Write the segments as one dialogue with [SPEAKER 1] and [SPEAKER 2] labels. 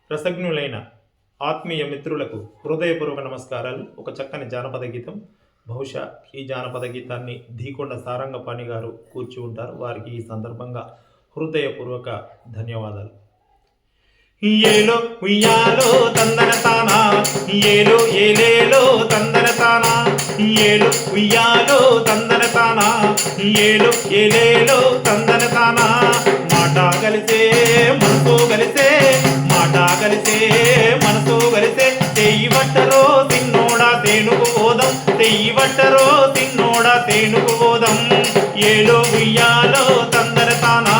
[SPEAKER 1] రసజ్ఞులైన ఆత్మీయ మిత్రులకు హృదయపూర్వక నమస్కారాలు. ఒక చక్కని జానపద గీతం. బహుశా ఈ జానపద గీతాన్ని ధీకొండ సారంగపాణి గారు కూర్చి ఉంటారు. వారికి ఈ సందర్భంగా హృదయపూర్వక ధన్యవాదాలు. ఏలో ఉయ్యాలో తందన తానా, ఏలో ఏలేలో తందన తానా, ఏలో ఉయ్యాలో తందన తానా, ఏలో ఏలేలో తందన తానా. మాట కలిసే మనసు కలిసే, మాట కలిసే మనసు కలిసే, చెయ్యి బట్టరో తిన్నోడా తేనుగు పోదం, చెయ్యి బట్టరో తిన్నోడా తేనుగు పోదం. ఏలో ఉయ్యాలో తందన తానా,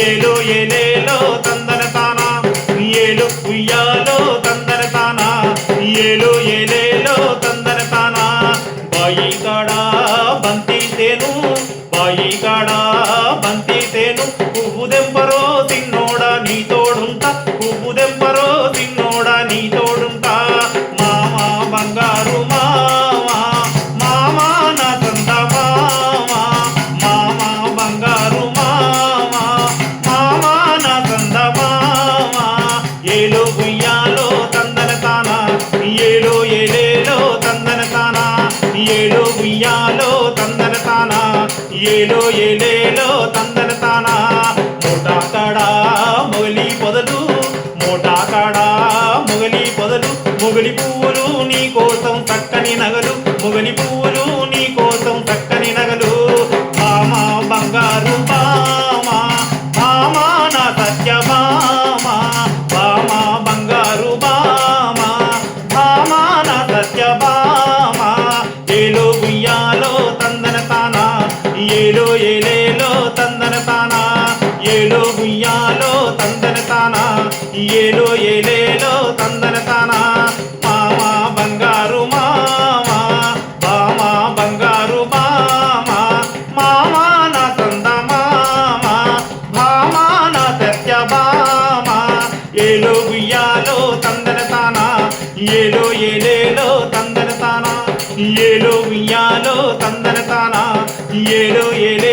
[SPEAKER 1] ఏలో ఏలేలో తందన తానా, ఏలో ఉయ్యాలో తందన తానా, ఏలో ఏలేలో తందన తానా. బాయి కాడా బంతి తేను, బాయి కాడా బంతి తేను, పువ్వు దెంపరో తిన్నోడా నీ తోడుంటా, పువ్వు దెంపరో తిన్నోడా నీ తోడుంటా. మామా బంగారు మామా, మామా నా సంత మామా, మామా బంగారు మామా, మామా నా సంత మామా. ఏలో ఉయ్యాలో తందన తానా, ఏలో ఏలేలో తందన తానా, ఏలో ఉయ్యాలో తందన తానా, ఏలో ఏలేలో తందన తానా. మోటా కాడా మొగలి పొదలు, మోటా కాడా మొగలి పొదలు, మొగలి పువ్వులు నీ కోసం చక్కని నగలు, మొగలి పువ్వులు నీ కోసం చక్కని నగలు. బామా బంగారు బామా, బామా నా సత్య బామా, బామా బంగారు బామా, బామా నా సత్య బామా. ఏలో ఉయ్యాలో తందన తానా, ఏలో ఏలేలో తందన తానా, ఏలో ఉయ్యాలో తందన తానా, ఏలో ఏలేలో తందన తానా. మామా బంగారు మామా, బామా బంగారు బామా, మామా నా సంద మామా, బామా నా సత్య బామా. ఏలో ఉయ్యాలో తందన తానా, ఏలో ఏలేలో తందన తానా, ఏలో ఉయ్యాలో తందన తానా, ఏలో ఏలే